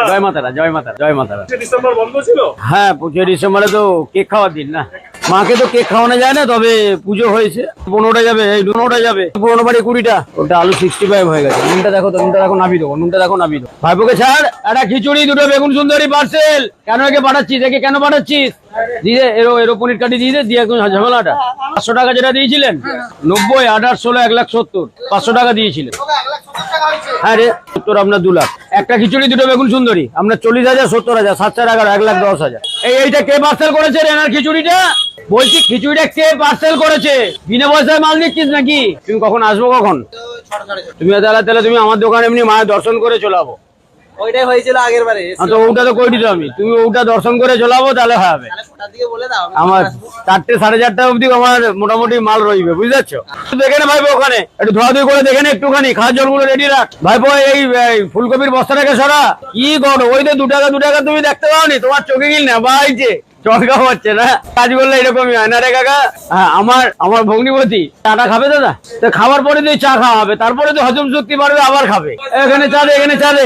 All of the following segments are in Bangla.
জয় মাতারা, জয় মাতারা, জয় মাতারা। ডিসেম্বর বন্ধ ছিল? হ্যাঁ, 25 ডিসেম্বরে তো কেক খাওয়ার দিন না, মাকে তো কেক খাওয়ানো যায় না, তবে পুজো হয়েছে। 15টা যাবে, এই 15টা যাবে, পুরোনো বাড়ি 20টা। ওটা আলু 65 হয়ে গেছে। নুনটা দেখো তো, নুনটা দেখো নাবি দেবো, নুনটা দেখো নাবি দেবো। ভাইপোকে ছাড়, একটা খিচুড়ি, 2টো বেগুন সুন্দরী পার্সেল। কেন একে পাঠাচ্ছিস? একে কেন পাঠাচ্ছিস? দিয়ে এরো পনির কাটি দিয়ে দিয়ে এখন ঝামেলাটা। 500 টাকা যেটা দিয়েছিলেন, 90, 18, 16, 1,70, 500 টাকা দিয়েছিলেন। হ্যাঁ রে, 70 আপনার 2 লাখ। একটা খিচুড়ি, 2টো বেগুন সুন্দরী আপনার 40,000, 70,000, 7, 4, 11, 1,10,000। এইটা কে পার্সেল করেছে রে? এনার খিচুড়িটা বলছি, খিচুড়িটা কে পার্সেল করেছে? বিনা পয়সায় মাল দিচ্ছিস নাকি? তুমি কখন আসবো? কখন তুমি? তাহলে তুমি আমার দোকানে এমনি মায়ের দর্শন করে চলাবো। ওইটাই হয়েছিল আগের বারে। তো ওটা তো কই দিত আমি, তুমি ওটা দর্শন করে চলাবো, তাহলে হবে। আমার 4টে, 4:30 অবধি আমার মোটামুটি মাল রইবে, বুঝতে পারছো? দেখে নে ভাইপো, ওখানে একটু ধোয়াধুয়ি করে দেখে নে একটুখানি, খাওয়ার জলগুলো রেডি রাখ। ভাইপো এই ফুলকপির বস্তাটাকে সরা। কি করো? ওই তো 2 টাকা 2 টাকা তুমি দেখতে পাওনি? তোমার চোখে গিল না বাইছে, চরকা হচ্ছে না। কাজ করলে এরকমই হয় না রে কাকা। হ্যাঁ, আমার ভগ্নিপতি চাটা খাবে দাদা? তো খাবার পরে তুই চা খাওয়া হবে, তারপরে তো হজম শক্তি বাড়বে, আবার খাবে। এখানে চা দে, এখানে চা দে।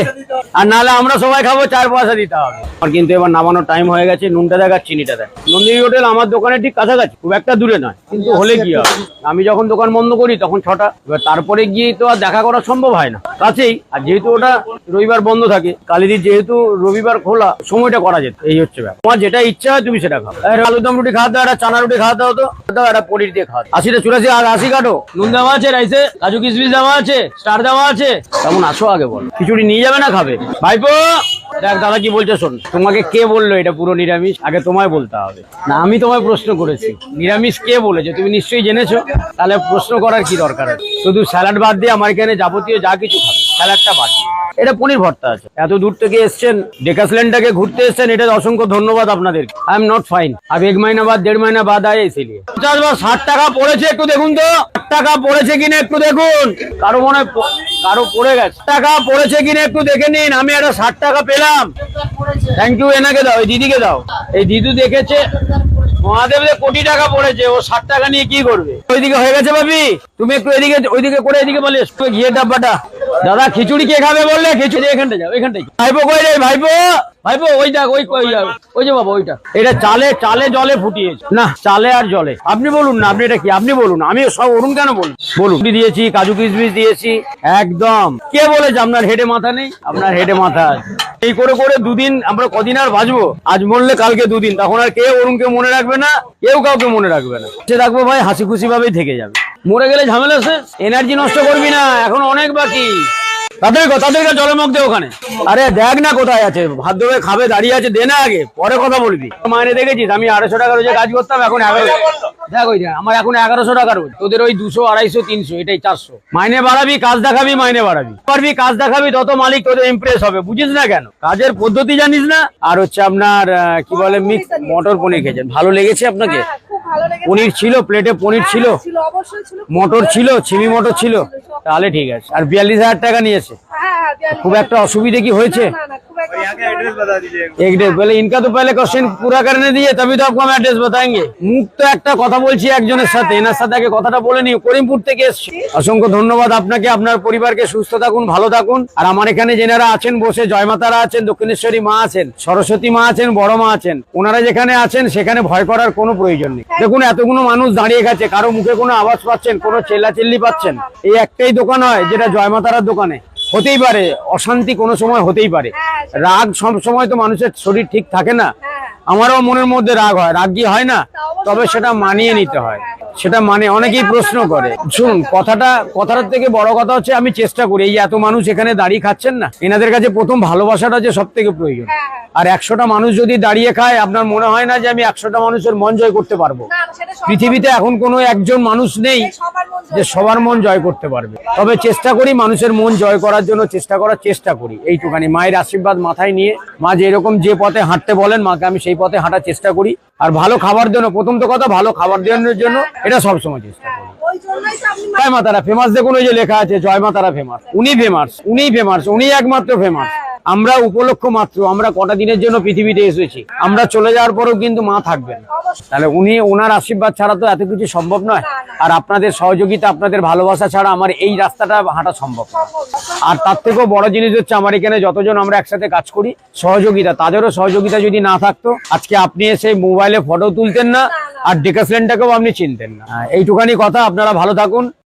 আর নাহলে আমরা সবাই খাবো, 4 পয়সা দিতে হবে। আর কিন্তু এবার নামানোর টাইম হয়ে গেছে। নুনটা দেখ আর চিনিটা দেখ। নন্দিনী হোটেল আমার দোকানের ঠিক কাছাকাছি, খুব একটা দূরে নয়, কিন্তু হলে কি হবে, আমি যখন দোকান বন্ধ করি তখন 6টা, এবার তারপরে গিয়ে তো আর দেখা করা সম্ভব হয় না, কাছেই। আর যেহেতু ওটা রবিবার বন্ধ থাকে, কালীদির যেহেতু রবিবার খোলা, সময়টা করা যেত। এই হচ্ছে ব্যাপার। তোমার যেটা ইচ্ছা হয় তুমি সেটা খাও। আলুর দম রুটি খাওয়া দাও, একটা চানা রুটি খাওয়া দাও, তো একটা পনির দিয়ে খাওয়া। 80 টা 84 আর 80 কাটো। নুন দেওয়া আছে রাইসে, কাজু কিশমিশ দেওয়া আছে, স্টার দেওয়া আছে। তেমন আসো আগে বল, খিচুড়ি নিয়ে যাবে না খাবে? ভাইপো দেখ দাদা কি বলছে শোন। তোমাকে কে বললো এটা পুরো নিরামিষ? আগে তোমায় বলতে হবে না, আমি তোমায় প্রশ্ন করেছি নিরামিষ কে বলেছে? তুমি নিশ্চয়ই জেনেছো, তাহলে প্রশ্ন করার কি দরকার আছে? শুধু স্যালাড বাদ দিয়ে আমার এখানে যাবতীয় যা কিছু খাবে, স্যালাডটা বাদ দিয়ে। এটা পনির ভর্তা আছে। এত দূর থেকে এসছেন, ডেকাসল্যান্ডটাকে ঘুরতে এসছেন, এটা অসংখ্য ধন্যবাদ আপনাদের। I am not fine. अब 1 महीना बाद 1.5 महीना बाद आए इसीलिए। 50 বা 60 টাকা পড়েছে, একটু দেখুন তো 60 টাকা পড়েছে কিনা একটু দেখুন। কারো মনে কারো পড়ে গেছে, টাকা পড়েছে কিনা একটু দেখে নিন। আমি একটা 60 টাকা পেলাম, থ্যাংক ইউ। এনাকে দাও, এই দিদিকে দাও। এই দিদি দেখেছে মহাদেবের কোটি টাকা পড়েছে, ও 60 টাকা নিয়ে কি করবে? ওইদিকে হয়ে গেছে ভাবি, তুমি একটু এদিকে ওইদিকে করে এদিকে বলে ঘিয়ে ডাব্বাটা। দাদা খিচুড়ি কে খাবে বললে? খিচুড়ি এখানটা যাও, এখানটাই। ভাইপো কই রে? ভাইপো ভাইপো ওই দেখ, ওই যে বাবা ওইটা। এটা চালে জলে ফুটিয়েছে না, চালে আর জলে। আপনি বলুন না, আপনি এটা কি? আপনি বলুন, আমি সব অরুণ কেন বলুন? বলুন। দিয়েছি, কাজু কিশমিশ দিয়েছি, একদম। কে বলেছে আপনার হেডে মাথা নেই? আপনার হেডে মাথা আছে। এই করে করে 2 দিন আমরা কদিন আর বাঁচবো? আজ মরলে কালকে 2 দিন, তখন আর কে অরুণকে মনে রাখবে না, কেউ কাউকে মনে রাখবে না। সে রাখবো ভাই, হাসি খুশি ভাবেই থেকে যাবে। মরে গেলে ঝামেলা শেষ। এনার্জি নষ্ট করবি না, এখন অনেক বাকি। তাদেরকে জলে মুখ দে ওখানে। আরে দেখ না কোথায় আছে, ভাত ধরে খাবে, দাঁড়িয়ে আছে, দে না আগে, পরে কথা বলবি। মাইনে দেখেছিস আমি 250 টাকা রোজে কাজ করতাম, এখন 11। দেখ ওই আমার এখন 1100 টাকা রোজ। তোদের ওই 200, 250, 300, এটাই 400। মাইনে বাড়াবি, কাজ দেখাবি, মাইনে বাড়াবি। পারবি কাজ দেখাবি, তত মালিক তোদের ইমপ্রেস হবে। বুঝিস না কেন? কাজের পদ্ধতি জানিস না। আর হচ্ছে আপনার কি বলে, মিক্স মটর পনির খেয়েছেন, ভালো লেগেছে আপনাকে? পনির ছিল, প্লেটে পনির ছিল, মটর ছিল, ছিমি মটর ছিল, তাহলে ঠিক আছে। আর 42,000 টাকা নিয়েছে। खूब एक असुविधा की पहले इनका तो पहले क्वेश्चन पूरा करने दिए तभी तो आपको हम एड्रेस बताएंगे। मुख तो একটা কথা বলছি একজনের সাথে, এনার সাথে আগে কথাটা বলে নিই। করিমপুর থেকে এসেছি। অসংখ্য ধন্যবাদ আপনাকে, আপনার পরিবারকে সুস্থ থাকুন, ভালো থাকুন। আর আমার এখানে যেনারা আছেন বসে, জয়মাতারা আছেন, দক্ষিণেশ্বরী মা আছেন, সরস্বতী মা আছেন, বড় মা আছেন, ওনারা যেখানে আছেন সেখানে ভয় করার কোনো প্রয়োজন নেই। দেখুন এতগুলো মানুষ দাঁড়িয়ে গেছে, কারো মুখে কোনো আওয়াজ পাচ্ছেন, কোনো চেল্লাচিল্লি পাচ্ছেন? এই একটাই দোকান হয় যেটা জয়মাতারার দোকানে। হতেই পারে অশান্তি, কোনো সময় হতেই পারে, রাগ সব সময় তো মানুষের শরীর ঠিক থাকে না। আমারও মনের মধ্যে রাগ হয়, রাগ কি হয় না, তবে সেটা মানিয়ে নিতে হয়। সেটা মানে অনেকেই প্রশ্ন করে। শুনুন কথাটার থেকে বড় কথা হচ্ছে আমি চেষ্টা করি, এই এত মানুষ এখানে দাঁড়িয়ে খাচ্ছেন না, এনাদের কাছে প্রথম ভালোবাসাটা যে সব থেকে প্রয়োজন। আর 100টা মানুষ যদি দাঁড়িয়ে খায়, আপনার মনে হয় না যে আমি 100টা মানুষের মন জয় করতে পারবো? পৃথিবীতে এখন কোনো একজন মানুষ নেই যে সবার মন জয় করতে পারবে। তবে চেষ্টা করি মানুষের মন জয় করার জন্য, চেষ্টা করি এইটুখানি। মায়ের আশীর্বাদ মাথায় নিয়ে, মা যেরকম যে পথে হাঁটতে বলেন মাকে আমি সেই পথে হাঁটার চেষ্টা করি। আর ভালো খাবার জন্য, প্রথম তো কথা ভালো খাবার দেওয়ানোর জন্য এটা সবসময় চেষ্টা করি। জয় মাতারা ফেমাস, দেখুন ওই যে লেখা আছে জয় মাতারা ফেমাস। উনি ফেমাস, উনি একমাত্র ফেমাস। আমরা উপলক্ষ মাত্র, আমরা কটা দিনের জন্য পৃথিবীতে এসেছি, আমরা চলে যাওয়ার পরেও কিন্তু মা থাকবেন। তাহলে ওনার আশীর্বাদ ছাড়া তো এত কিছু সম্ভব নয়। আর আপনাদের সহযোগিতা, আপনাদের ভালোবাসা ছাড়া আমার এই রাস্তাটা হাঁটা সম্ভব না। আর তার থেকেও বড় জিনিস হচ্ছে, আমার এখানে যতজন আমরা একসাথে কাজ করি, সহযোগিতা, তাদেরও সহযোগিতা যদি না থাকতো, আজকে আপনি এসে মোবাইলে ফটো তুলতেন না, আর ডেকাসলেনটাকেও আপনি চিনতেন না। এইটুখানি কথা। আপনারা ভালো থাকুন।